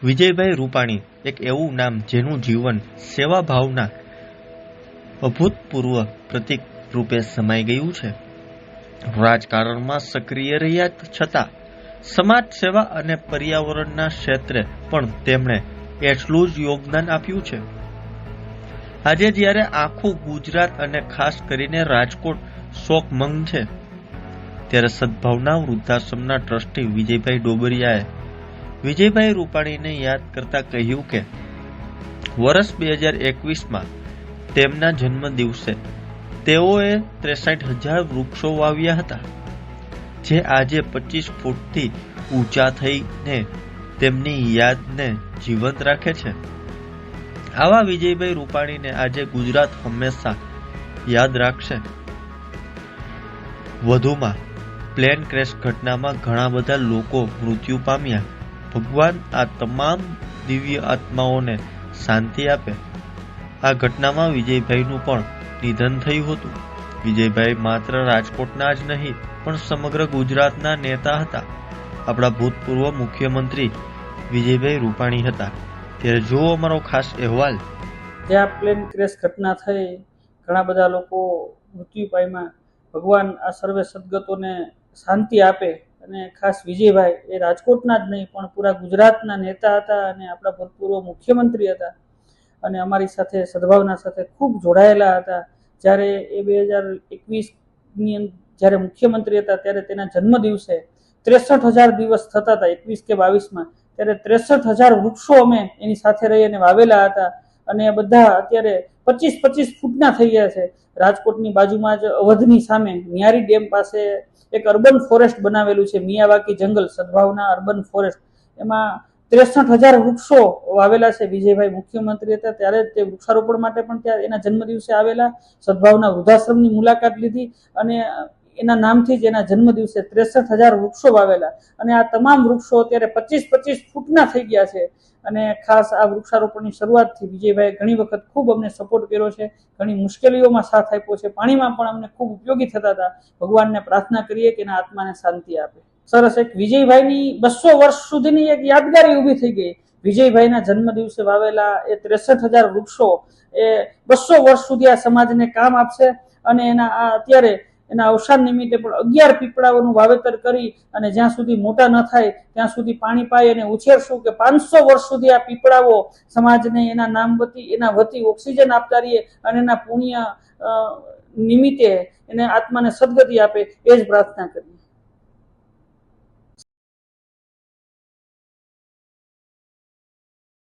વિજયભાઈ રૂપાણી એક એવું નામ જેનું જીવન સેવાભાવના અભૂતપૂર્વ પ્રતીક રૂપે સમાઈ ગયું છે. રાજકારણમાં સક્રિય રહ્યા છતાં સમાજ સેવા અને પર્યાવરણના ક્ષેત્રે પણ તેમણે એટલું જ યોગદાન આપ્યું છે. આજે જ્યારે આખું ગુજરાત અને ખાસ કરીને રાજકોટ શોકમંગ છે, ત્યારે સદભાવના વૃદ્ધાશ્રમના ટ્રસ્ટી વિજયભાઈ ડોબરિયાએ વિજયભાઈ રૂપાણીને યાદ કરતા કહ્યું કે વર્ષ 2021માં તેમના જન્મ દિવસે તેઓએ 63,000 વૃક્ષો વાવ્યા હતા, જે આજે 25 ફૂટથી ઊંચા થઈને તેમની યાદને જીવંત રાખે છે. આવા વિજયભાઈ રૂપાણીને આજે ગુજરાત હંમેશા યાદ રાખશે. વધુમાં પ્લેન ક્રેશ ઘટનામાં ઘણા બધા લોકો મૃત્યુ પામ્યા. ભગવાન આ તમામ દિવ્ય આત્માઓને શાંતિ આપે. આ ઘટનામાં વિજયભાઈનું પણ નિધન થયું હતું. વિજયભાઈ માત્ર રાજકોટના જ નહીં પણ સમગ્ર ગુજરાતના નેતા હતા. આપણા ભૂતપૂર્વ મુખ્યમંત્રી વિજયભાઈ રૂપાણી હતા. ત્યારે જુઓ અમારો ખાસ અહેવાલ. જ્યાં પ્લેન ક્રેશ ઘટના થઈ, ઘણા બધા લોકો મૃત્યુ પામ્યા. ભગવાન આ સર્વે સદગતોને શાંતિ આપે. અને ખાસ વિજયભાઈ એ રાજકોટના જ નહીં પણ પૂરા ગુજરાતના નેતા હતા અને આપણા ભૂતપૂર્વ મુખ્યમંત્રી હતા અને અમારી સાથે સદભાવના સાથે ખૂબ જોડાયેલા હતા. જ્યારે એ 2021ની જ્યારે મુખ્યમંત્રી હતા ત્યારે તેના જન્મ દિવસે 63,000 દિવસ થતા હતા, 21 કે 22માં, ત્યારે 63,000 વૃક્ષો અમે એની સાથે રહી અને વાવેલા હતા. અને બધા અત્યારે 25-25 ફૂટના થઈ ગયા છે. રાજકોટની બાજુમાં જ અવધની સામે મિયારી ડેમ પાસે એક અર્બન ફોરેસ્ટ બનાવેલું છે, મિયાવાકી જંગલ, સદભાવના અર્બન ફોરેસ્ટ. એમાં 63,000 વૃક્ષો વાવેલા છે. વિજયભાઈ મુખ્યમંત્રી હતા ત્યારે તે વૃક્ષારોપણ માટે પણ ત્યાં એના જન્મદિવસે આવેલા, સદભાવના વૃદ્ધાશ્રમની મુલાકાત લીધી અને એના નામથી જ એના જન્મદિવસે 63,000 વૃક્ષો વાવેલા. અને આ તમામ વૃક્ષો અત્યારે 25-25 ફૂટના થઈ ગયા છે. અને ખાસ આ વૃક્ષારોપણની શરૂઆતથી વિજયભાઈ ઘણી વખત ખૂબ અમને સપોર્ટ કર્યો છે, ઘણી મુશ્કેલીઓમાં સાથ આપ્યો છે, પાણીમાં પણ અમને ખૂબ ઉપયોગી થતા હતા. ભગવાનને પ્રાર્થના કરીએ કે એના આત્માને શાંતિ આપે. સરસ, એક વિજયભાઈની 200 વર્ષ સુધીની એક યાદગારી ઊભી થઈ ગઈ. વિજયભાઈના જન્મ દિવસે વાવેલા એ 63,000 વૃક્ષો એ 200 વર્ષ સુધી આ સમાજને કામ આપશે. અને એના અત્યારે એના અવસાન નિમિત્તે પણ 11 પીપળાઓનું વાવેતર કરી અને જ્યાં સુધી મોટા ન થાય ત્યાં સુધી પાણી પાઈ અને ઉછેરશું કે 500 વર્ષ સુધી આ પીપળાઓ સમાજને એના નામ વતી, એના વતી ઓક્સિજન આપતા રહીએ અને એના પુણ્ય નિમિત્તે એને આત્માને સદગતિ આપે, એ જ પ્રાર્થના કરીએ.